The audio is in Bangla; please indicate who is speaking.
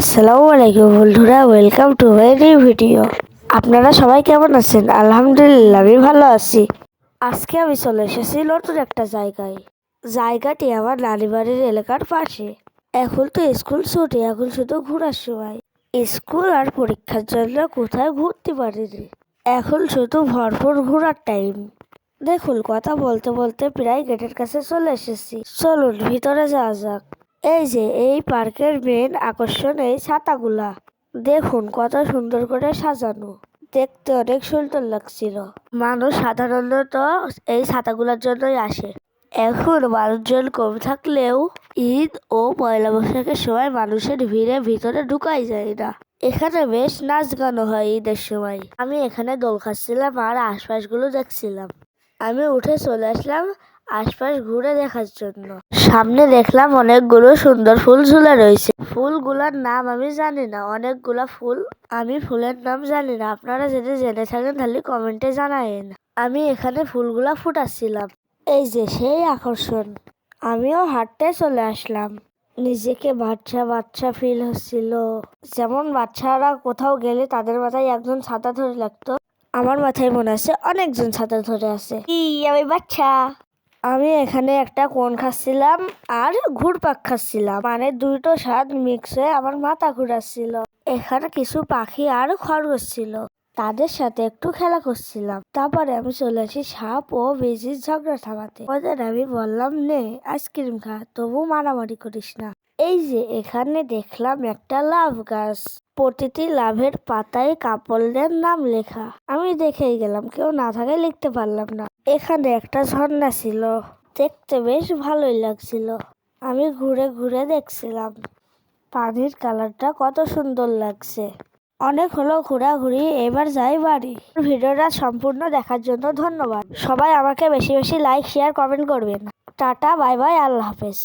Speaker 1: আসসালামু আলাইকুম বন্ধুরা, welcome to my new video. আপনারা সবাই কেমন আছেন? আলহামদুলিল্লাহ, আমি ভালো আছি। আজকে আমি চলে এসেছি নতুন একটা জায়গাটি আমার নানি বাড়ির এলাকার পাশে। এখন তো স্কুল ছুটি, এখন শুধু ঘোরার সময়। স্কুল আর পরীক্ষার জন্য কোথায় ঘুরতে পারিনি, এখন শুধু ভরপুর ঘোরার টাইম। দেখুন, কথা বলতে বলতে প্রায় গেটের কাছে চলে এসেছি। চলুন ভিতরে যাওয়া যাক। এই পার্কের মেন আকর্ষণ এই ছাতাগুলা। দেখুন কত সুন্দর করে সাজানো, দেখতে অনেক সুন্দর লাগছিল। মানুষ সাধারণত এই ছাতাগুলোর জন্যই আসে। এখন মানুষজন কম থাকলেও ঈদ ও পয়লা বৈশাখের সময় মানুষের ভিড়ে ভিতরে ঢুকাই যায় না। এখানে বেশ নাচ গানও হয় ঈদের সময়। আমি এখানে দোল খাচ্ছিলাম আর আশপাশগুলো দেখছিলাম। আমি উঠে চলে আসলাম আশপাশ ঘুরে দেখার জন্য। সামনে দেখলাম অনেকগুলো সুন্দর ফুল ঝুলে রয়েছে। ফুলগুলার নাম আমি জানি না, অনেকগুলা ফুল, আমি ফুলের নাম জানি না। আপনারা যদি জেনে থাকেন তাহলে কমেন্টে জানায়েন। আমি এখানে ফুলগুলা ফুটাচ্ছিলাম। এই যে সেই আকর্ষণ, আমিও হাঁটতে চলে আসলাম। নিজেকে বাচ্চা বাচ্চা ফিল হচ্ছিল, যেমন বাচ্চারা কোথাও গেলে তাদের মাথায় একজন ছাতা ধরে লাগতো। আমার মাথায় মনে আছে অনেকজন ছাতা ধরে আছে। কি আমি বাচ্চা। আমি এখানে একটা কোন খাচ্ছিলাম আর ঘুরপাক খাচ্ছিলাম, মানে দুটো স্বাদ মিক্স হয়ে আমার মাথা ঘুরাচ্ছিল। এখানে কিছু পাখি আর খরগোশ ছিল, তাদের সাথে একটু খেলা করছিলাম। তারপরে আমি চলে আসি সাপ ও বেজির ঝগড়া থামাতে। ওদের আমি বললাম, নে আইসক্রিম খা, তবু মারামারি করিস না। এই যে এখানে দেখলাম একটা লাভ গাছ, প্রতিটি লাভের পাতায় কাপড়দের নাম লেখা। আমি দেখেই গেলাম, কেউ না থাকে লিখতে পারলাম না। এখানে একটা ঝর্ণা ছিল, দেখতে বেশ ভালোই লাগছিল। আমি ঘুরে ঘুরে দেখছিলাম পানির কালারটা কত সুন্দর লাগছে। অনেক হলো ঘোরাঘুরি, এবার যাই বাড়ি। ভিডিওটা সম্পূর্ণ দেখার জন্য ধন্যবাদ। সবাই আমাকে বেশি বেশি লাইক, শেয়ার, কমেন্ট করবেন। টাটা, বাই বাই, আল্লাহ হাফেজ।